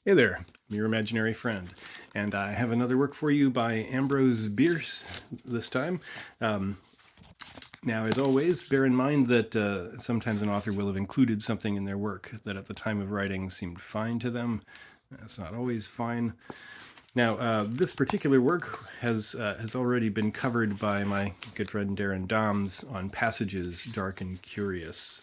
Hey there, I'm your imaginary friend, and I have another work for you by Ambrose Bierce this time. Um, Now, as always, bear in mind that sometimes an author will have included something in their work that at the time of writing seemed fine to them. It's not always fine. Now, this particular work has already been covered by my good friend Darren Doms on Passages Dark and Curious.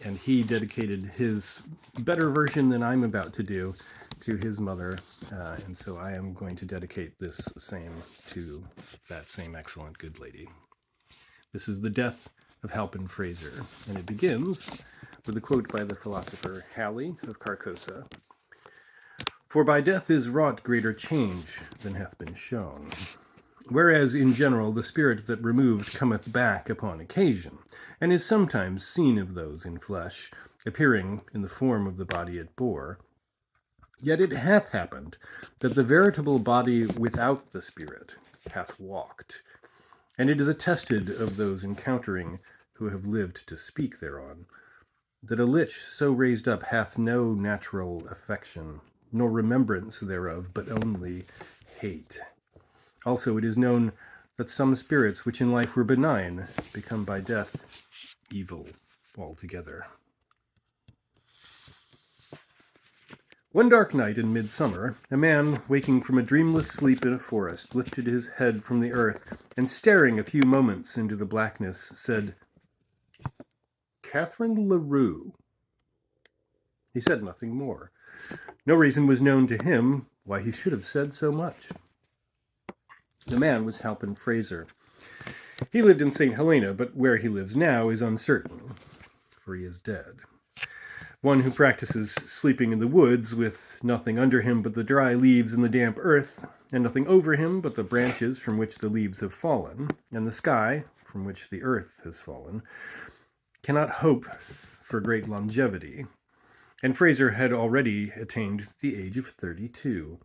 And he dedicated his better version than I'm about to do to his mother, and so I am going to dedicate this same to that same excellent good lady. This is the Death of Halpin Frayser, and it begins with a quote by the philosopher Halley of Carcosa. "For by death is wrought greater change than hath been shown. Whereas in general the spirit that removed cometh back upon occasion, and is sometimes seen of those in flesh, appearing in the form of the body it bore, yet it hath happened that the veritable body without the spirit hath walked, and it is attested of those encountering who have lived to speak thereon, that a lich so raised up hath no natural affection, nor remembrance thereof, but only hate. Also, it is known that some spirits which in life were benign become by death evil altogether." One dark night in midsummer, a man, waking from a dreamless sleep in a forest, lifted his head from the earth, and staring a few moments into the blackness, said, "Catherine LaRue." He said nothing more. No reason was known to him why he should have said so much. The man was Halpin Frayser. He lived in St. Helena, but where he lives now is uncertain, for he is dead. One who practices sleeping in the woods with nothing under him but the dry leaves and the damp earth, and nothing over him but the branches from which the leaves have fallen, and the sky from which the earth has fallen, cannot hope for great longevity, and Frayser had already attained the age of 32.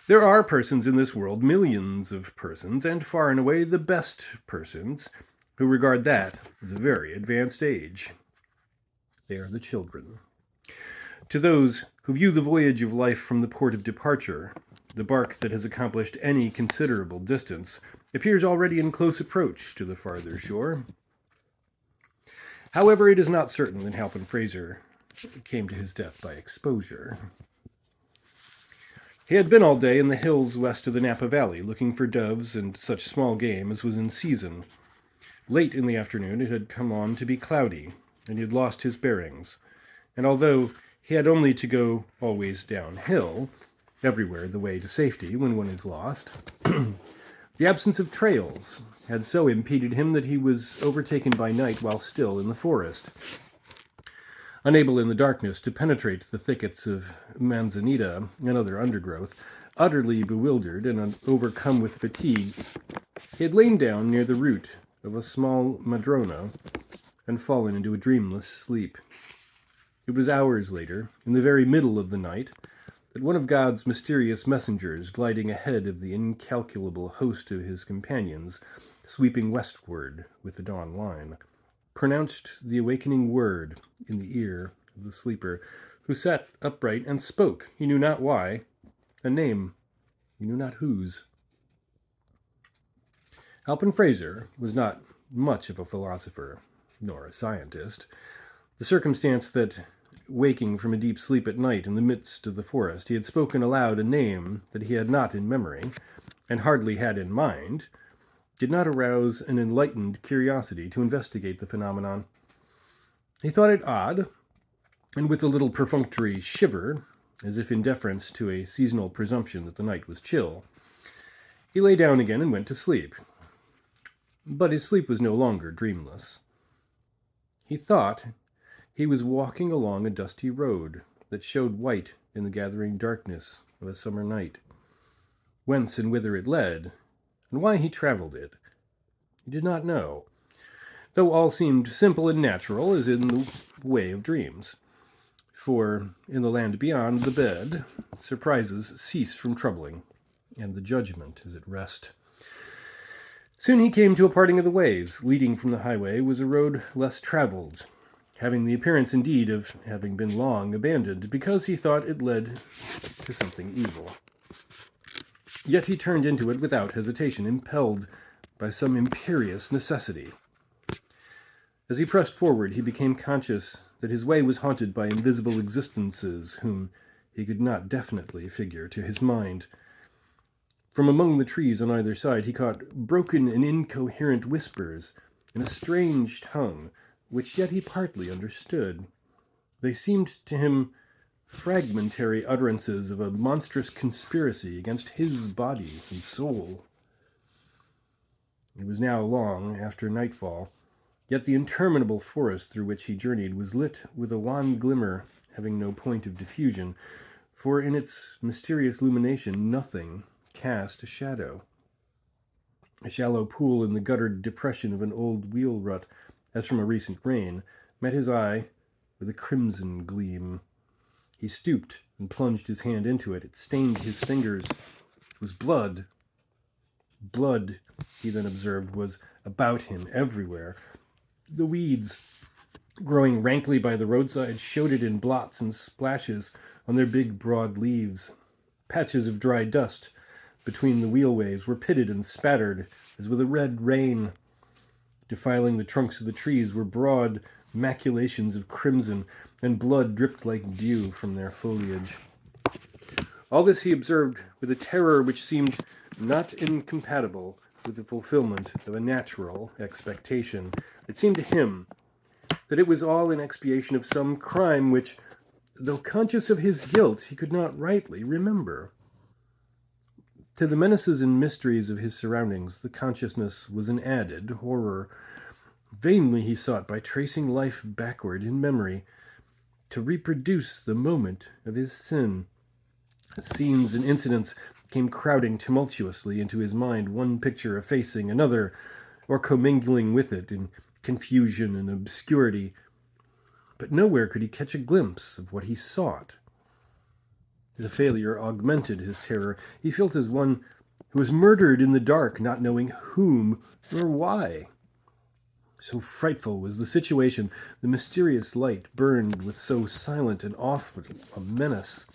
There are persons in this world, millions of persons, and far and away the best persons, who regard that as a very advanced age. They are the children. To those who view the voyage of life from the port of departure, the bark that has accomplished any considerable distance appears already in close approach to the farther shore. However, it is not certain that Halpin Frayser came to his death by exposure. He had been all day in the hills west of the Napa Valley, looking for doves and such small game as was in season. Late in the afternoon it had come on to be cloudy, and he had lost his bearings, and although he had only to go always downhill, everywhere the way to safety when one is lost, the absence of trails had so impeded him that he was overtaken by night while still in the forest. Unable in the darkness to penetrate the thickets of manzanita and other undergrowth, utterly bewildered and overcome with fatigue, he had lain down near the root of a small madrona and fallen into a dreamless sleep. It was hours later, in the very middle of the night, that one of God's mysterious messengers, gliding ahead of the incalculable host of his companions, sweeping westward with the dawn line, pronounced the awakening word in the ear of the sleeper, who sat upright and spoke, he knew not why, a name, he knew not whose. Halpin Frayser was not much of a philosopher, nor a scientist. The circumstance that, waking from a deep sleep at night in the midst of the forest, he had spoken aloud a name that he had not in memory, and hardly had in mind, did not arouse an enlightened curiosity to investigate the phenomenon. He thought it odd, and with a little perfunctory shiver, as if in deference to a seasonal presumption that the night was chill, he lay down again and went to sleep. But his sleep was no longer dreamless. He thought he was walking along a dusty road that showed white in the gathering darkness of a summer night. Whence and whither it led, and why he traveled it, he did not know, though all seemed simple and natural as in the way of dreams. For in the land beyond the bed, surprises cease from troubling, and the judgment is at rest. Soon he came to a parting of the ways. Leading from the highway was a road less traveled, having the appearance indeed of having been long abandoned, because he thought it led to something evil. Yet he turned into it without hesitation, impelled by some imperious necessity. As he pressed forward, he became conscious that his way was haunted by invisible existences whom he could not definitely figure to his mind. From among the trees on either side, he caught broken and incoherent whispers in a strange tongue, which yet he partly understood. They seemed to him fragmentary utterances of a monstrous conspiracy against his body and soul. It was now long after nightfall, yet the interminable forest through which he journeyed was lit with a wan glimmer having no point of diffusion, for in its mysterious illumination nothing cast a shadow. A shallow pool in the guttered depression of an old wheel rut, as from a recent rain, met his eye with a crimson gleam. He stooped and plunged his hand into it. It stained his fingers. It was blood. Blood, he then observed, was about him everywhere. The weeds, growing rankly by the roadside, showed it in blots and splashes on their big, broad leaves. Patches of dry dust between the wheelways were pitted and spattered as with a red rain. Defiling the trunks of the trees were broad maculations of crimson, and blood dripped like dew from their foliage. All this he observed with a terror which seemed not incompatible with the fulfillment of a natural expectation. It seemed to him that it was all in expiation of some crime which, though conscious of his guilt, he could not rightly remember. To the menaces and mysteries of his surroundings, the consciousness was an added horror. Vainly he sought, by tracing life backward in memory, to reproduce the moment of his sin. Scenes and incidents came crowding tumultuously into his mind, one picture effacing another, or commingling with it in confusion and obscurity. But nowhere could he catch a glimpse of what he sought. The failure augmented his terror. He felt as one who was murdered in the dark, not knowing whom or why. So frightful was the situation. The mysterious light burned with so silent and awful a menace.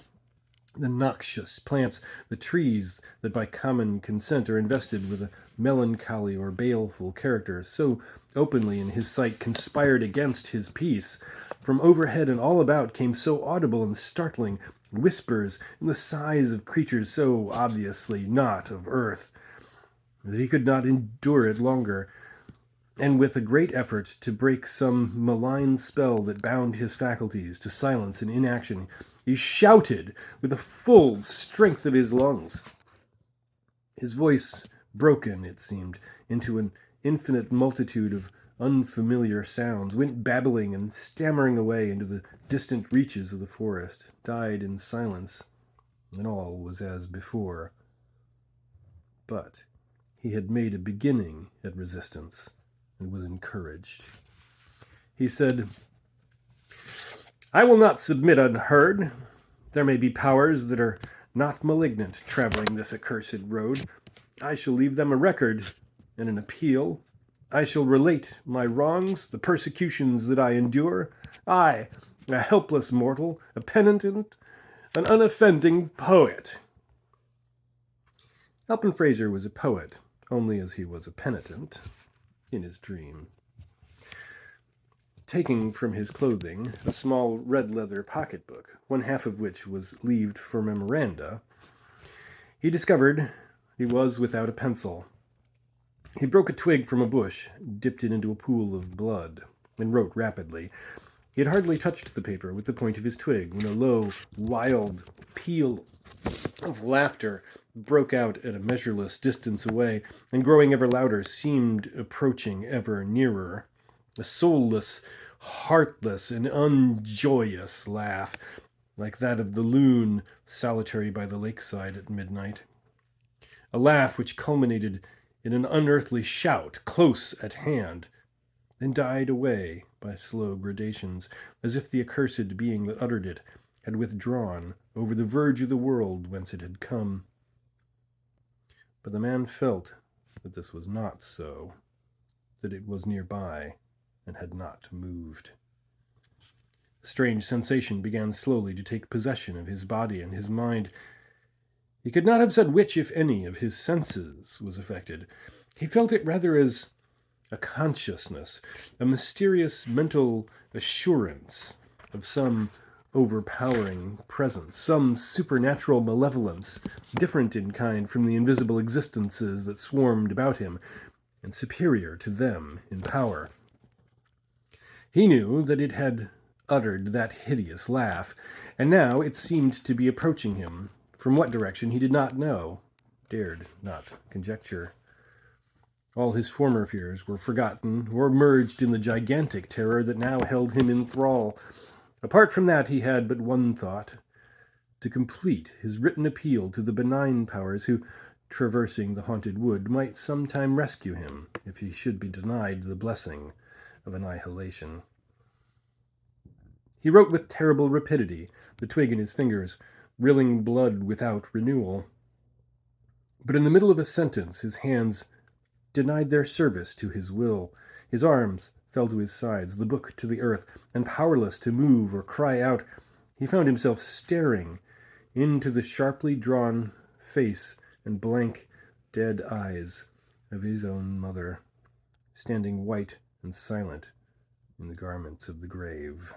The noxious plants, the trees that by common consent are invested with a melancholy or baleful character, so openly in his sight conspired against his peace. From overhead and all about came so audible and startling whispers and the sighs of creatures so obviously not of earth, that he could not endure it longer, and with a great effort to break some malign spell that bound his faculties to silence and inaction, he shouted with the full strength of his lungs. His voice, broken, it seemed, into an infinite multitude of unfamiliar sounds, went babbling and stammering away into the distant reaches of the forest, died in silence, and all was as before. But he had made a beginning at resistance, and was encouraged. He said, "I will not submit unheard. There may be powers that are not malignant traveling this accursed road. I shall leave them a record and an appeal. I shall relate my wrongs, the persecutions that I endure. I, a helpless mortal, a penitent, an unoffending poet." Halpin Frayser was a poet, only as he was a penitent in his dream. Taking from his clothing a small red leather pocketbook, one half of which was leaved for memoranda, he discovered he was without a pencil. He broke a twig from a bush, dipped it into a pool of blood, and wrote rapidly. He had hardly touched the paper with the point of his twig when a low, wild peal of laughter broke out at a measureless distance away, and growing ever louder, seemed approaching ever nearer. A soulless, heartless, and unjoyous laugh, like that of the loon solitary by the lakeside at midnight. A laugh which culminated in an unearthly shout close at hand, then died away by slow gradations, as if the accursed being that uttered it had withdrawn over the verge of the world whence it had come. But the man felt that this was not so, that it was nearby and had not moved. A strange sensation began slowly to take possession of his body and his mind. He could not have said which, if any, of his senses was affected. He felt it rather as a consciousness, a mysterious mental assurance of some overpowering presence, some supernatural malevolence, different in kind from the invisible existences that swarmed about him, and superior to them in power. He knew that it had uttered that hideous laugh, and now it seemed to be approaching him. From what direction he did not know, dared not conjecture. All his former fears were forgotten or merged in the gigantic terror that now held him in thrall. Apart from that, he had but one thought: to complete his written appeal to the benign powers who, traversing the haunted wood, might sometime rescue him if he should be denied the blessing of annihilation. He wrote with terrible rapidity, the twig in his fingers, rilling blood without renewal. But in the middle of a sentence, his hands denied their service to his will. His arms fell to his sides, the book to the earth, and powerless to move or cry out, he found himself staring into the sharply drawn face and blank, dead eyes of his own mother, standing white and silent in the garments of the grave.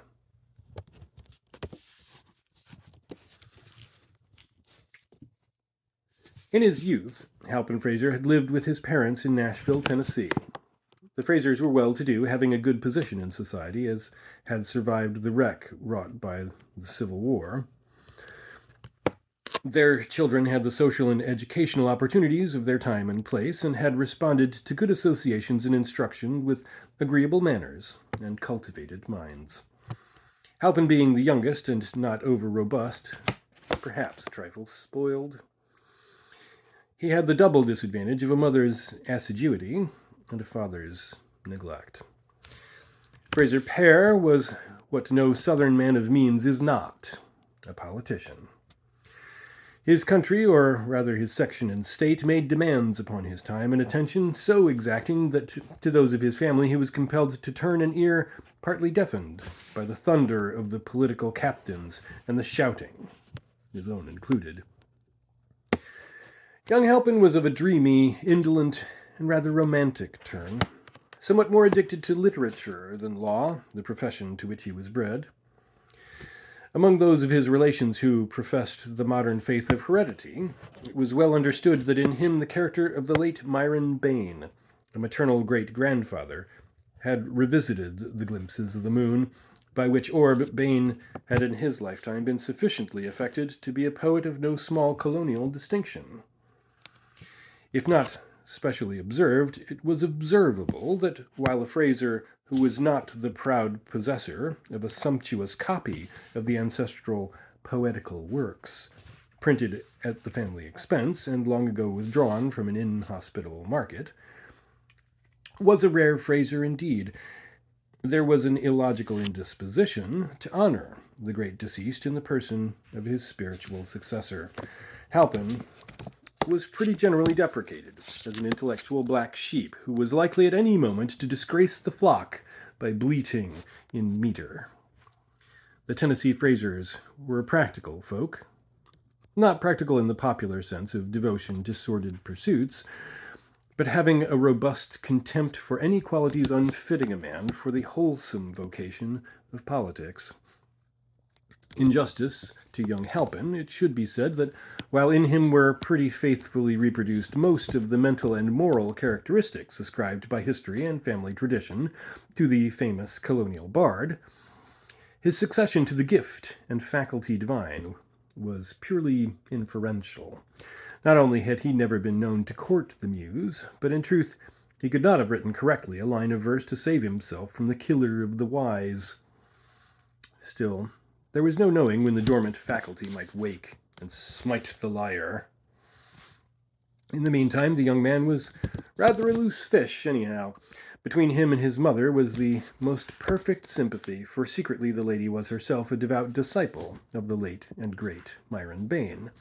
In his youth, Halpin Frayser had lived with his parents in Nashville, Tennessee. The Fraysers were well-to-do, having a good position in society, as had survived the wreck wrought by the Civil War. Their children had the social and educational opportunities of their time and place, and had responded to good associations and instruction with agreeable manners and cultivated minds. Halpin, being the youngest and not over-robust, perhaps a trifle spoiled. He had the double disadvantage of a mother's assiduity and a father's neglect. Frayser père was what no southern man of means is not, a politician. His country, or rather his section and state, made demands upon his time and attention so exacting that to those of his family he was compelled to turn an ear partly deafened by the thunder of the political captains and the shouting, his own included. Young Halpin was of a dreamy, indolent, and rather romantic turn, somewhat more addicted to literature than law, the profession to which he was bred. Among those of his relations who professed the modern faith of heredity, it was well understood that in him the character of the late Myron Bayne, a maternal great-grandfather, had revisited the glimpses of the moon, by which orb Bayne had in his lifetime been sufficiently affected to be a poet of no small colonial distinction. If not specially observed, it was observable that while a Frayser who was not the proud possessor of a sumptuous copy of the ancestral poetical works, printed at the family expense and long ago withdrawn from an inhospitable market, was a rare Frayser indeed, there was an illogical indisposition to honor the great deceased in the person of his spiritual successor. Halpin was pretty generally deprecated as an intellectual black sheep who was likely at any moment to disgrace the flock by bleating in meter. The Tennessee Fraysers were a practical folk, not practical in the popular sense of devotion to sordid pursuits, but having a robust contempt for any qualities unfitting a man for the wholesome vocation of politics. In justice to young Halpin, it should be said that while in him were pretty faithfully reproduced most of the mental and moral characteristics ascribed by history and family tradition to the famous colonial bard, his succession to the gift and faculty divine was purely inferential. Not only had he never been known to court the muse, but in truth he could not have written correctly a line of verse to save himself from the killer of the wise. Still, there was no knowing when the dormant faculty might wake and smite the lyre. In the meantime, the young man was rather a loose fish, anyhow. Between him and his mother was the most perfect sympathy, for secretly the lady was herself a devout disciple of the late and great Myron Bayne,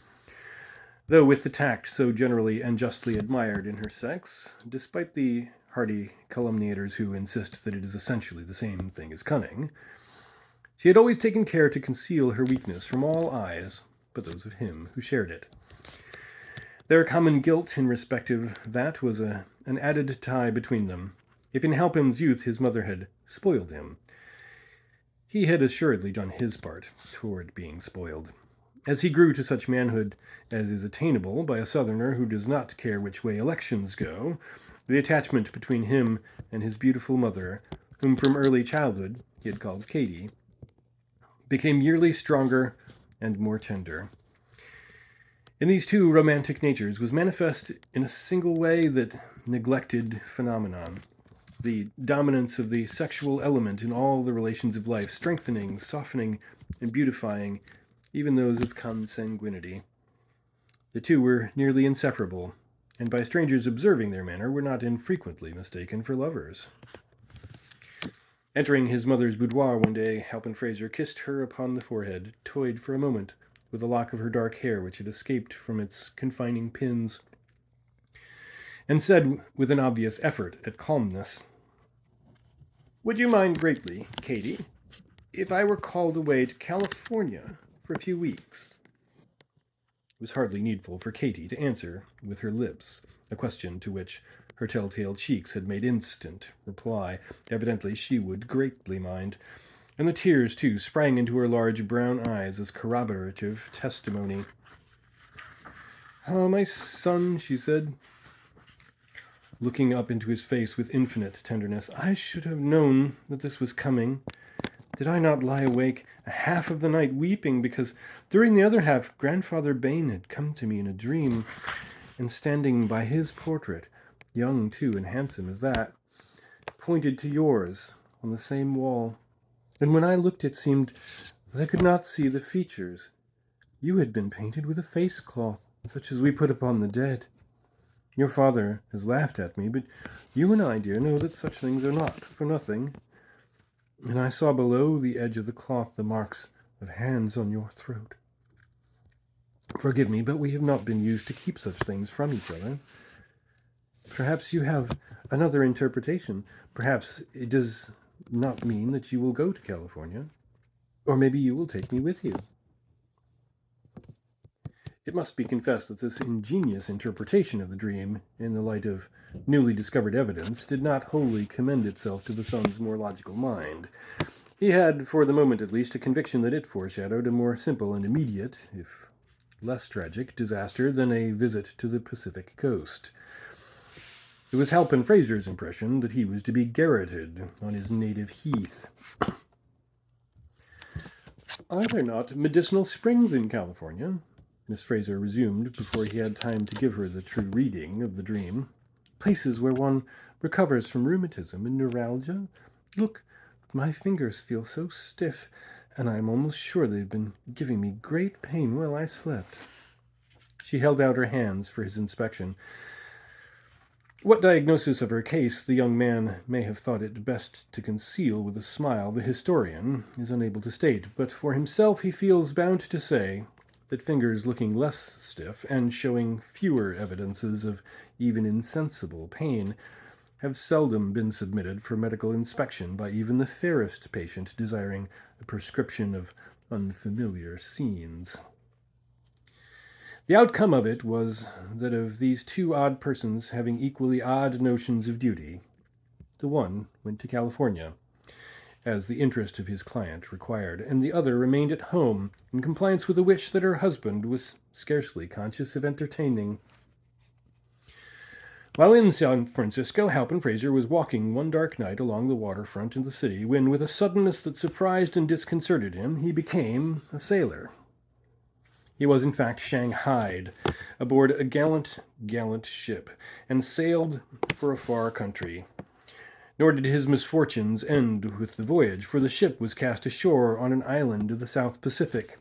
though with the tact so generally and justly admired in her sex, despite the hardy calumniators who insist that it is essentially the same thing as cunning. She had always taken care to conceal her weakness from all eyes but those of him who shared it. Their common guilt in respect of that was an added tie between them. If in Halpin's youth his mother had spoiled him, he had assuredly done his part toward being spoiled. As he grew to such manhood as is attainable by a Southerner who does not care which way elections go, the attachment between him and his beautiful mother, whom from early childhood he had called Katie, became yearly stronger and more tender. In these two romantic natures was manifest in a single way that neglected phenomenon, the dominance of the sexual element in all the relations of life, strengthening, softening, and beautifying even those of consanguinity. The two were nearly inseparable, and by strangers observing their manner were not infrequently mistaken for lovers. Entering his mother's boudoir one day, Halpin Frayser kissed her upon the forehead, toyed for a moment with a lock of her dark hair which had escaped from its confining pins, and said with an obvious effort at calmness, "Would you mind greatly, Katie, if I were called away to California for a few weeks?" It was hardly needful for Katie to answer with her lips a question to which her telltale cheeks had made instant reply. Evidently she would greatly mind, and the tears, too, sprang into her large brown eyes as corroborative testimony. "Ah, my son," she said, looking up into his face with infinite tenderness, "I should have known that this was coming. Did I not lie awake a half of the night weeping because during the other half Grandfather Bain had come to me in a dream, and standing by his portrait, young too and handsome as that, pointed to yours on the same wall. And when I looked it seemed that I could not see the features. You had been painted with a face cloth, such as we put upon the dead. Your father has laughed at me, but you and I, dear, know that such things are not for nothing. And I saw below the edge of the cloth the marks of hands on your throat. Forgive me, but we have not been used to keep such things from each other. Perhaps you have another interpretation. Perhaps it does not mean that you will go to California. Or maybe you will take me with you." It must be confessed that this ingenious interpretation of the dream, in the light of newly discovered evidence, did not wholly commend itself to the son's more logical mind. He had, for the moment at least, a conviction that it foreshadowed a more simple and immediate, if less tragic, disaster than a visit to the Pacific coast. It was Halpin Frayser's impression that he was to be garroted on his native heath. "Are there not medicinal springs in California?" Miss Frayser resumed before he had time to give her the true reading of the dream. "Places where one recovers from rheumatism and neuralgia? Look, my fingers feel so stiff, and I am almost sure they've been giving me great pain while I slept." She held out her hands for his inspection. What diagnosis of her case the young man may have thought it best to conceal with a smile, the historian is unable to state, but for himself he feels bound to say that fingers looking less stiff and showing fewer evidences of even insensible pain have seldom been submitted for medical inspection by even the fairest patient desiring a prescription of unfamiliar scenes. The outcome of it was that of these two odd persons having equally odd notions of duty, the one went to California, as the interest of his client required, and the other remained at home in compliance with a wish that her husband was scarcely conscious of entertaining. While in San Francisco, Halpin Frayser was walking one dark night along the waterfront in the city when, with a suddenness that surprised and disconcerted him, he became a sailor. He was, in fact, shanghaied aboard a gallant ship, and sailed for a far country. Nor did his misfortunes end with the voyage, for the ship was cast ashore on an island of the South Pacific,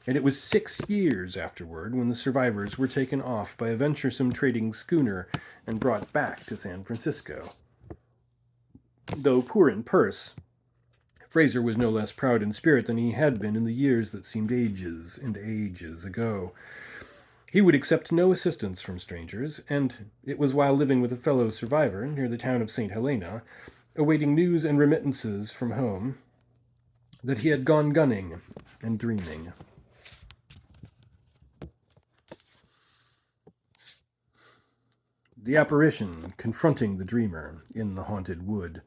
and it was 6 years afterward when the survivors were taken off by a venturesome trading schooner and brought back to San Francisco. Though poor in purse, Frayser was no less proud in spirit than he had been in the years that seemed ages and ages ago. He would accept no assistance from strangers, and it was while living with a fellow survivor near the town of St. Helena, awaiting news and remittances from home, that he had gone gunning and dreaming. The apparition confronting the dreamer in the haunted wood,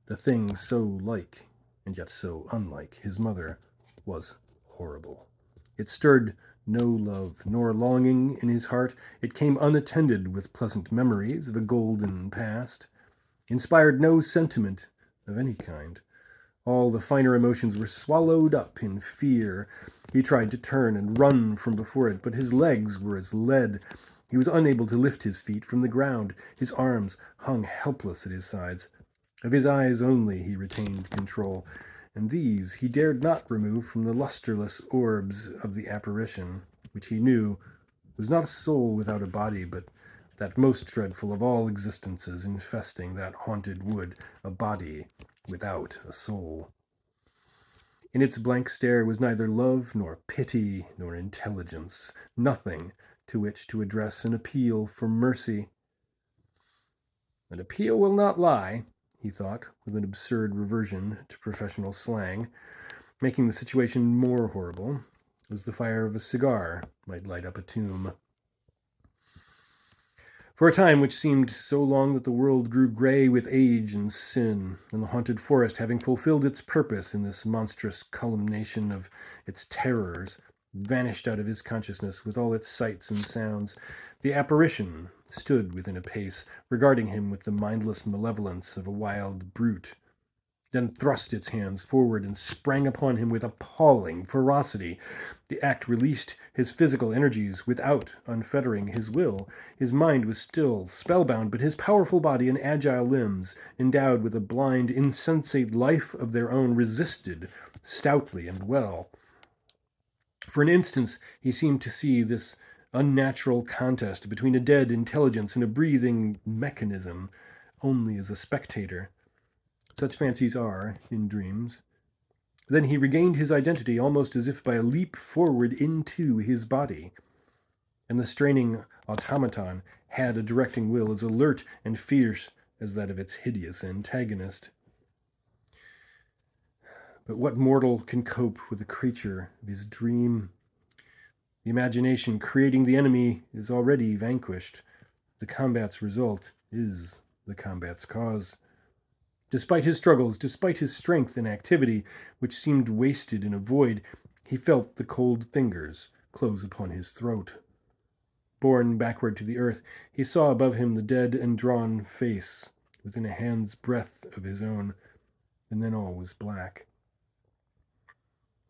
the thing so like and yet so unlike his mother, was horrible. It stirred no love nor longing in his heart. It came unattended with pleasant memories of a golden past, inspired no sentiment of any kind. All the finer emotions were swallowed up in fear. He tried to turn and run from before it, but his legs were as lead. He was unable to lift his feet from the ground. His arms hung helpless at his sides. Of his eyes only he retained control, and these he dared not remove from the lustreless orbs of the apparition, which he knew was not a soul without a body, but that most dreadful of all existences infesting that haunted wood, a body without a soul. In its blank stare was neither love nor pity nor intelligence, nothing to which to address an appeal for mercy. An appeal will not lie, he thought, with an absurd reversion to professional slang, making the situation more horrible, as the fire of a cigar might light up a tomb. For a time which seemed so long that the world grew gray with age and sin, and the haunted forest, having fulfilled its purpose in this monstrous culmination of its terrors, vanished out of his consciousness with all its sights and sounds. The apparition stood within a pace, regarding him with the mindless malevolence of a wild brute, then thrust its hands forward and sprang upon him with appalling ferocity. The act released his physical energies without unfettering his will. His mind was still spellbound, but his powerful body and agile limbs, endowed with a blind, insensate life of their own, resisted stoutly and well. For an instant he seemed to see this unnatural contest between a dead intelligence and a breathing mechanism only as a spectator. Such fancies are in dreams. Then he regained his identity almost as if by a leap forward into his body. And the straining automaton had a directing will as alert and fierce as that of its hideous antagonist. But what mortal can cope with a creature of his dream? The imagination creating the enemy is already vanquished. The combat's result is the combat's cause. Despite his struggles, despite his strength and activity, which seemed wasted in a void, he felt the cold fingers close upon his throat. Borne backward to the earth, he saw above him the dead and drawn face, within a hand's breadth of his own, and then all was black.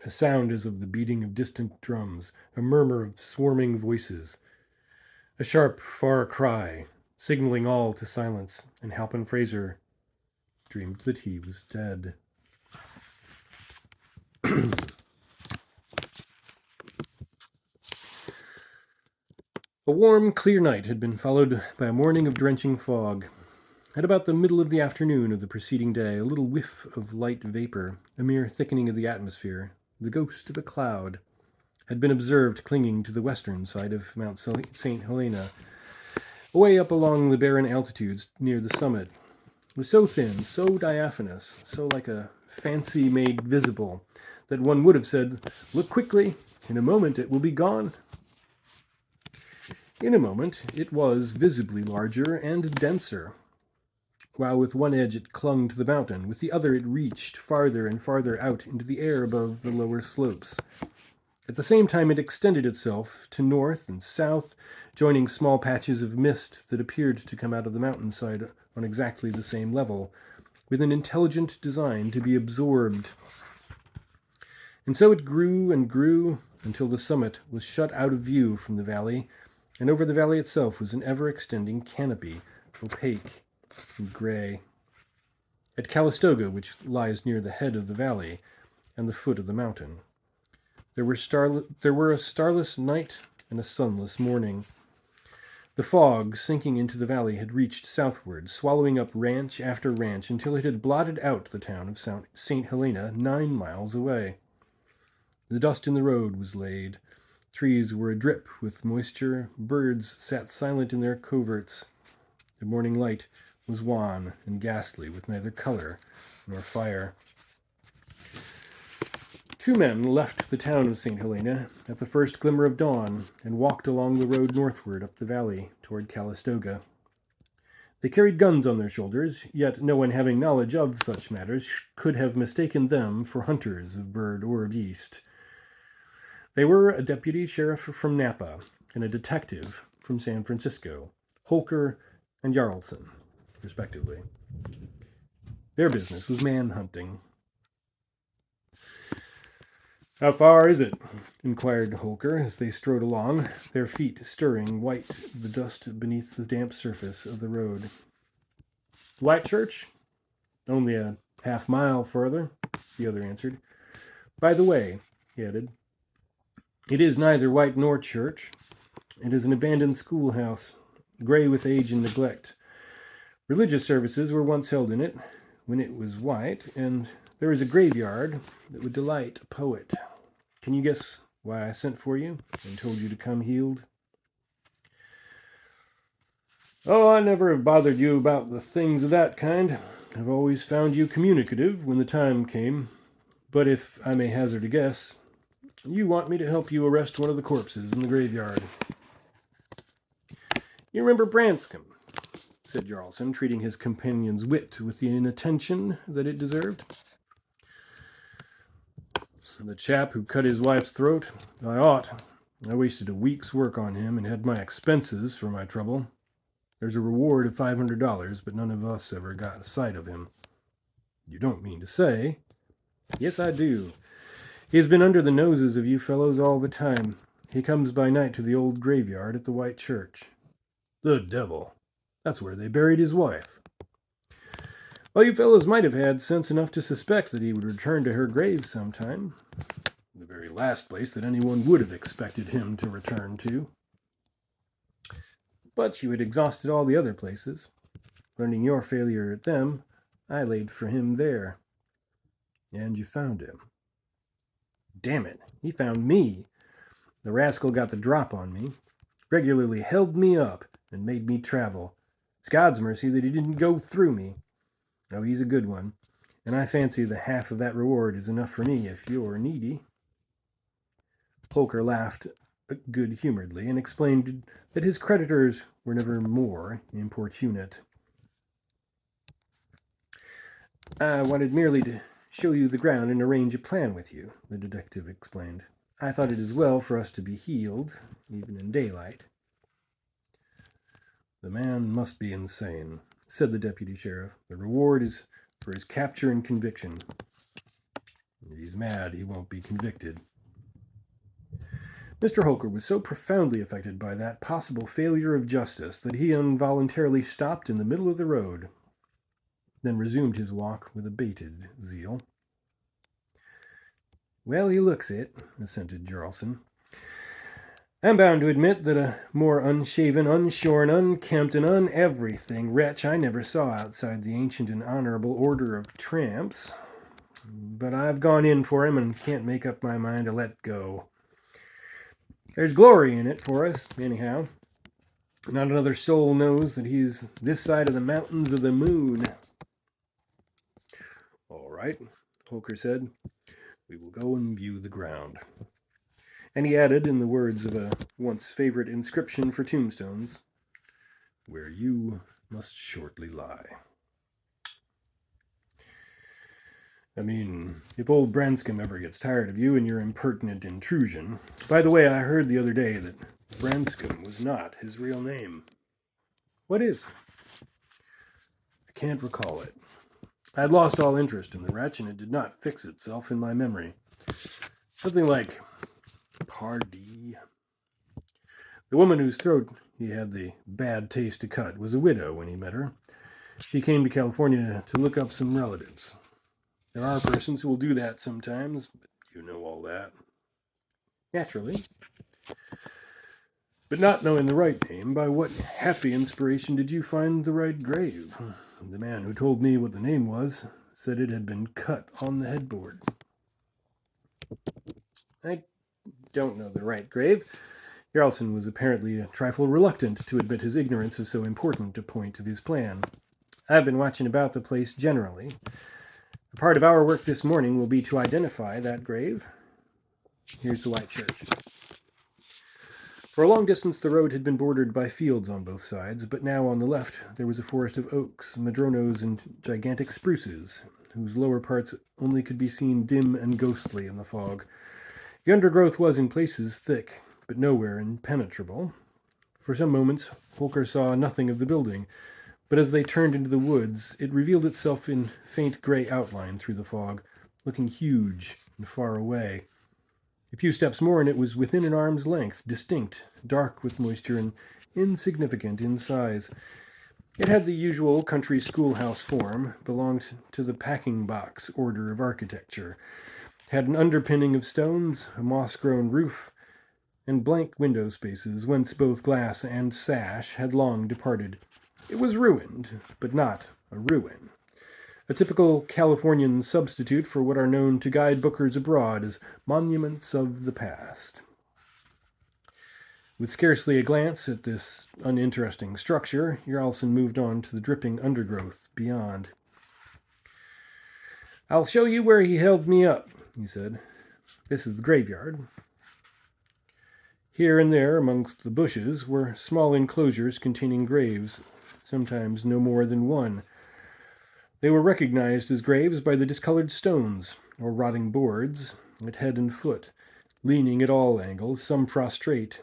A sound as of the beating of distant drums, a murmur of swarming voices, a sharp, far cry, signaling all to silence, and Halpin Frayser dreamed that he was dead. A warm, clear night had been followed by a morning of drenching fog. At about the middle of the afternoon of the preceding day, a little whiff of light vapor, a mere thickening of the atmosphere, the ghost of a cloud, had been observed clinging to the western side of Mount St. Helena, away up along the barren altitudes near the summit. It was so thin, so diaphanous, so like a fancy made visible, that one would have said, "Look quickly, in a moment it will be gone." In a moment it was visibly larger and denser. While with one edge it clung to the mountain, with the other it reached farther and farther out into the air above the lower slopes. At the same time it extended itself to north and south, joining small patches of mist that appeared to come out of the mountainside on exactly the same level, with an intelligent design to be absorbed. And so it grew and grew until the summit was shut out of view from the valley, and over the valley itself was an ever-extending canopy, opaque and gray. At Calistoga, which lies near the head of the valley and the foot of the mountain, there were a starless night and a sunless morning. The fog sinking into the valley had reached southward, swallowing up ranch after ranch until it had blotted out the town of St. Helena 9 miles away. The dust in the road was laid. Trees were adrip with moisture. Birds sat silent in their coverts. The morning light was wan and ghastly, with neither color nor fire. Two men left the town of St. Helena at the first glimmer of dawn and walked along the road northward up the valley toward Calistoga. They carried guns on their shoulders, yet no one having knowledge of such matters could have mistaken them for hunters of bird or beast. They were a deputy sheriff from Napa and a detective from San Francisco, Holker and Jarlson, respectively. Their business was man-hunting. "How far is it?" inquired Holker as they strode along, their feet stirring white the dust beneath the damp surface of the road. "The White Church? Only a half-mile further," the other answered. "By the way," he added, "it is neither white nor church. It is an abandoned schoolhouse, gray with age and neglect. Religious services were once held in it, when it was white, and there is a graveyard that would delight a poet. Can you guess why I sent for you and told you to come healed?" "Oh, I never have bothered you about the things of that kind. I've always found you communicative when the time came. But if I may hazard a guess, you want me to help you arrest one of the corpses in the graveyard." "You remember Branscombe?" said Jarlson, treating his companion's wit with the inattention that it deserved. "The chap who cut his wife's throat? I ought. I wasted a week's work on him and had my expenses for my trouble. There's a reward of $500, but none of us ever got a sight of him." "You don't mean to say?" "Yes, I do. He has been under the noses of you fellows all the time. He comes by night to the old graveyard at the White Church." "The devil! That's where they buried his wife." "Well, you fellows might have had sense enough to suspect that he would return to her grave sometime. The very last place that anyone would have expected him to return to." "But you had exhausted all the other places. Learning your failure at them, I laid for him there." "And you found him?" "Damn it, he found me. The rascal got the drop on me, regularly held me up, and made me travel. It's God's mercy that he didn't go through me. Oh, he's a good one, and I fancy the half of that reward is enough for me if you're needy." Holker laughed good-humoredly and explained that his creditors were never more importunate. "I wanted merely to show you the ground and arrange a plan with you," the detective explained. "I thought it as well for us to be healed, even in daylight." "The man must be insane," said the deputy sheriff. "The reward is for his capture and conviction. If he's mad, he won't be convicted." Mr. Holker was so profoundly affected by that possible failure of justice that he involuntarily stopped in the middle of the road, then resumed his walk with abated zeal. "Well, he looks it," assented Jarlson. "I'm bound to admit that a more unshaven, unshorn, unkempt, and un-everything wretch I never saw outside the ancient and honorable order of tramps. But I've gone in for him and can't make up my mind to let go. There's glory in it for us, anyhow. Not another soul knows that he's this side of the mountains of the moon." "All right," Holker said. "We will go and view the ground." And he added, in the words of a once favorite inscription for tombstones, "Where you must shortly lie." "I mean, if old Branscombe ever gets tired of you and your impertinent intrusion. By the way, I heard the other day that Branscombe was not his real name." "What is?" "I can't recall it. I had lost all interest in the wretch, and it did not fix itself in my memory. Something like Pardee. The woman whose throat he had the bad taste to cut was a widow when he met her. She came to California to look up some relatives. There are persons who will do that sometimes, but you know all that." "Naturally." "But not knowing the right name, by what happy inspiration did you find the right grave? The man who told me what the name was said it had been cut on the headboard." "I don't know the right grave." Jarlson was apparently a trifle reluctant to admit his ignorance of so important a point of his plan. "I've been watching about the place generally. A part of our work this morning will be to identify that grave. Here's the white church. For a long distance, the road had been bordered by fields on both sides, but now on the left there was a forest of oaks, madronos, and gigantic spruces, whose lower parts only could be seen dim and ghostly in the fog. The undergrowth was in places thick, but nowhere impenetrable. For some moments, Holker saw nothing of the building, but as they turned into the woods, it revealed itself in faint gray outline through the fog, looking huge and far away. A few steps more and it was within an arm's length, distinct, dark with moisture, and insignificant in size. It had the usual country schoolhouse form, belonged to the packing box order of architecture, had an underpinning of stones, a moss-grown roof, and blank window spaces whence both glass and sash had long departed. It was ruined, but not a ruin. A typical Californian substitute for what are known to guide bookers abroad as monuments of the past. With scarcely a glance at this uninteresting structure, Jarlsson moved on to the dripping undergrowth beyond. "I'll show you where he held me up," he said. "This is the graveyard." Here and there, amongst the bushes, were small enclosures containing graves, sometimes no more than one. They were recognized as graves by the discolored stones, or rotting boards, at head and foot, leaning at all angles, some prostrate,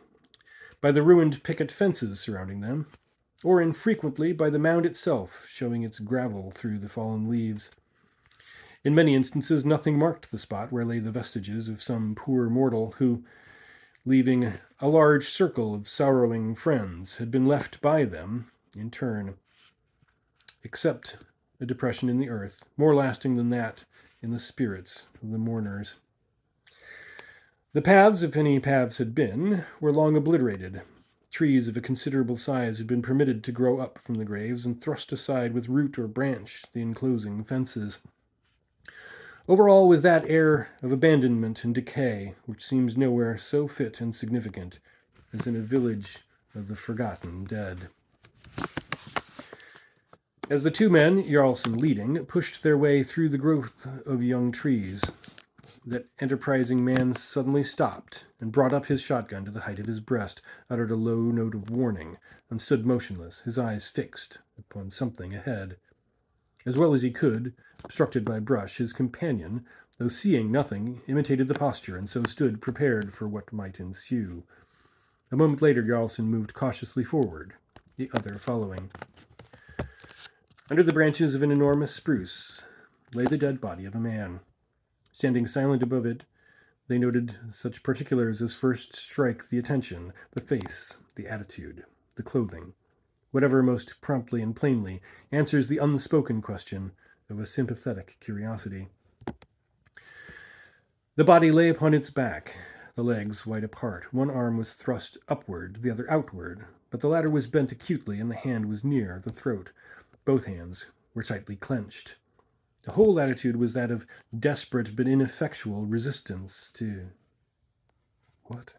by the ruined picket fences surrounding them, or infrequently by the mound itself, showing its gravel through the fallen leaves. In many instances, nothing marked the spot where lay the vestiges of some poor mortal who, leaving a large circle of sorrowing friends, had been left by them in turn, except a depression in the earth, more lasting than that in the spirits of the mourners. The paths, if any paths had been, were long obliterated. Trees of a considerable size had been permitted to grow up from the graves and thrust aside with root or branch the enclosing fences. Over all was that air of abandonment and decay which seems nowhere so fit and significant as in a village of the forgotten dead. As the two men, Jarlsson leading, pushed their way through the growth of young trees, that enterprising man suddenly stopped and brought up his shotgun to the height of his breast, uttered a low note of warning, and stood motionless, his eyes fixed upon something ahead. As well as he could, obstructed by brush, his companion, though seeing nothing, imitated the posture, and so stood prepared for what might ensue. A moment later, Jarlsson moved cautiously forward, the other following. Under the branches of an enormous spruce lay the dead body of a man. Standing silent above it, they noted such particulars as first strike the attention: the face, the attitude, the clothing. Whatever most promptly and plainly answers the unspoken question of a sympathetic curiosity. The body lay upon its back, the legs wide apart. One arm was thrust upward, the other outward, but the latter was bent acutely and the hand was near the throat. Both hands were tightly clenched. The whole attitude was that of desperate but ineffectual resistance to... what?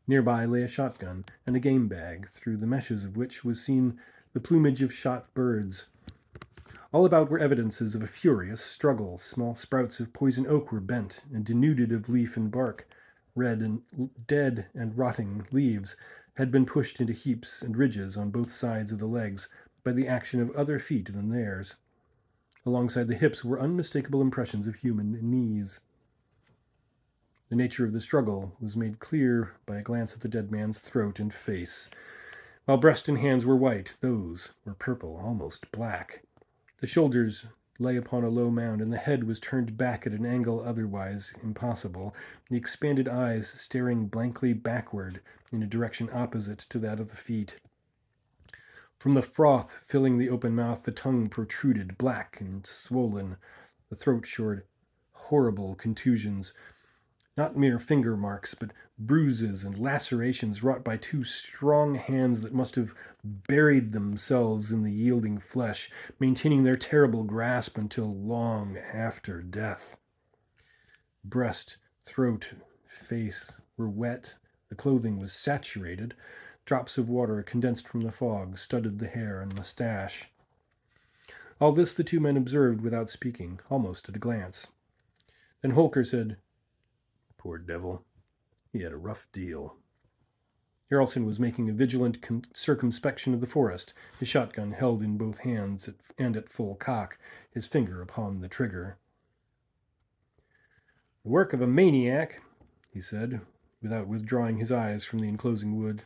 Nearby lay a shotgun and a game bag, through the meshes of which was seen the plumage of shot birds. All about were evidences of a furious struggle. Small sprouts of poison oak were bent and denuded of leaf and bark. Red and dead and rotting leaves had been pushed into heaps and ridges on both sides of the legs by the action of other feet than theirs. Alongside the hips were unmistakable impressions of human knees. The nature of the struggle was made clear by a glance at the dead man's throat and face. While breast and hands were white, those were purple, almost black. The shoulders lay upon a low mound, and the head was turned back at an angle otherwise impossible, the expanded eyes staring blankly backward in a direction opposite to that of the feet. From the froth filling the open mouth, the tongue protruded, black and swollen. The throat showed horrible contusions, not mere finger marks, but bruises and lacerations wrought by two strong hands that must have buried themselves in the yielding flesh, maintaining their terrible grasp until long after death. Breast, throat, face were wet. The clothing was saturated. Drops of water condensed from the fog studded the hair and mustache. All this the two men observed without speaking, almost at a glance. Then Holker said, "Poor devil, he had a rough deal." Jarlson was making a vigilant circumspection of the forest, his shotgun held in both hands and at full cock, his finger upon the trigger. "The work of a maniac," he said, without withdrawing his eyes from the enclosing wood.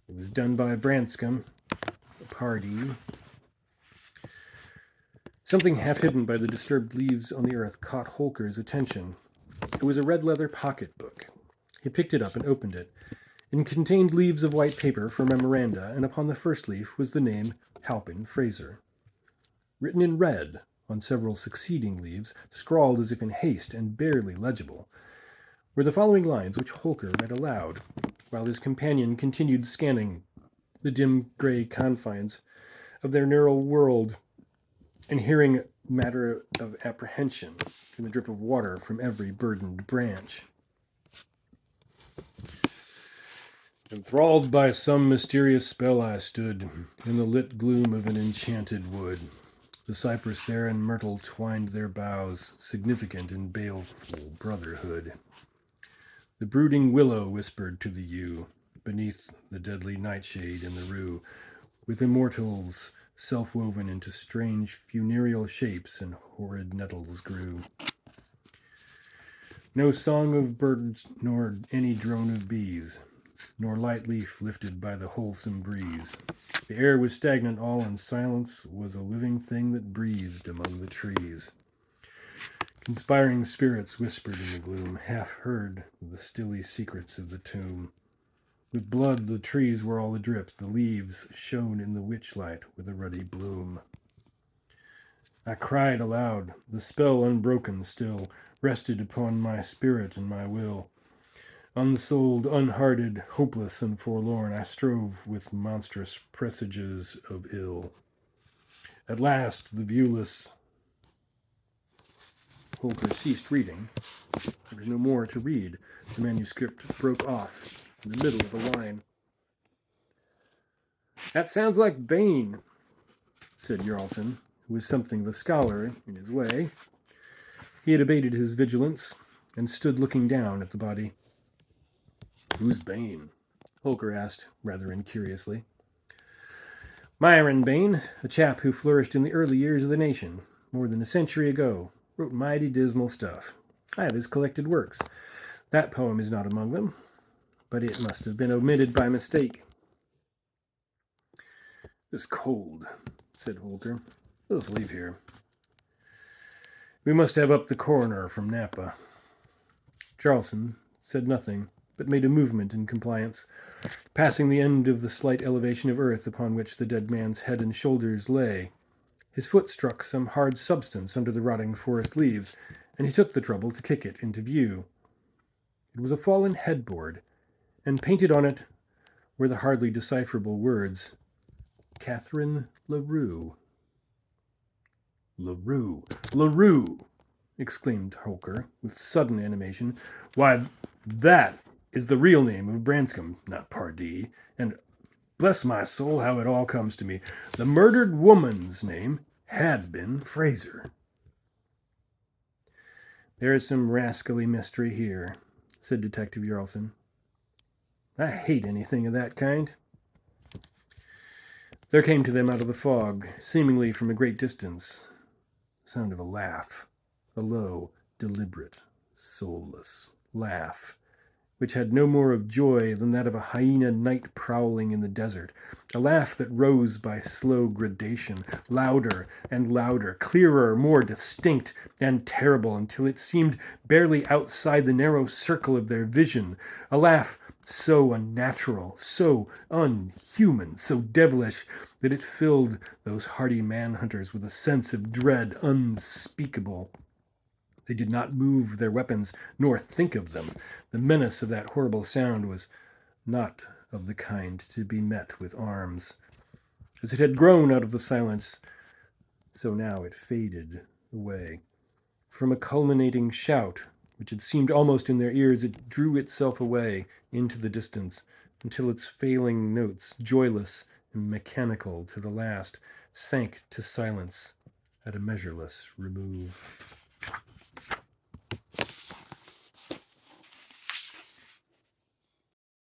"It was done by Branscombe, a party." Something half hidden by the disturbed leaves on the earth caught Holker's attention. It was a red leather pocketbook. He picked it up and opened it. It contained leaves of white paper for memoranda, and upon the first leaf was the name Halpin Frayser. Written in red on several succeeding leaves, scrawled as if in haste and barely legible, were the following lines which Holker read aloud, while his companion continued scanning the dim gray confines of their narrow world and hearing matter of apprehension from the drip of water from every burdened branch. "Enthralled by some mysterious spell I stood in the lit gloom of an enchanted wood. The cypress there and myrtle twined their boughs, significant in baleful brotherhood. The brooding willow whispered to the yew, beneath the deadly nightshade in the rue, with immortals self-woven into strange funereal shapes, and horrid nettles grew. No song of birds, nor any drone of bees, nor light leaf lifted by the wholesome breeze. The air was stagnant all, and silence was a living thing that breathed among the trees. Conspiring spirits whispered in the gloom, half heard the stilly secrets of the tomb. With blood the trees were all adrip, the leaves shone in the witchlight with a ruddy bloom. I cried aloud, the spell unbroken still rested upon my spirit and my will. Unsouled, unhearted, hopeless and forlorn, I strove with monstrous presages of ill. At last the viewless..." Holker ceased reading. There was no more to read. The manuscript broke off in the middle of a line. "That sounds like Bane," said Jarlson, who was something of a scholar in his way. He had abated his vigilance and stood looking down at the body. "Who's Bane?" Holker asked, rather incuriously. "Myron Bane, a chap who flourished in the early years of the nation, more than a century ago. Wrote mighty dismal stuff. I have his collected works. That poem is not among them, but it must have been omitted by mistake." "It's cold," said Holker. "Let us leave here. We must have up the coroner from Napa." Jarlson said nothing, but made a movement in compliance. Passing the end of the slight elevation of earth upon which the dead man's head and shoulders lay, his foot struck some hard substance under the rotting forest leaves, and he took the trouble to kick it into view. It was a fallen headboard, and painted on it were the hardly decipherable words, "Catherine LaRue." "LaRue! LaRue!" exclaimed Holker, with sudden animation. "Why, that is the real name of Branscombe, not Pardee, and, bless my soul, how it all comes to me. The murdered woman's name had been Frayser." "There is some rascally mystery here," said Detective Jarlson. "I hate anything of that kind." There came to them out of the fog, seemingly from a great distance, the sound of a laugh, a low, deliberate, soulless laugh, which had no more of joy than that of a hyena night prowling in the desert, a laugh that rose by slow gradation, louder and louder, clearer, more distinct and terrible, until it seemed barely outside the narrow circle of their vision, a laugh so unnatural, so unhuman, so devilish, that it filled those hardy manhunters with a sense of dread unspeakable. They did not move their weapons, nor think of them. The menace of that horrible sound was not of the kind to be met with arms. As it had grown out of the silence, so now it faded away. From a culminating shout, which had seemed almost in their ears, it drew itself away into the distance, until its failing notes, joyless and mechanical to the last, sank to silence at a measureless remove.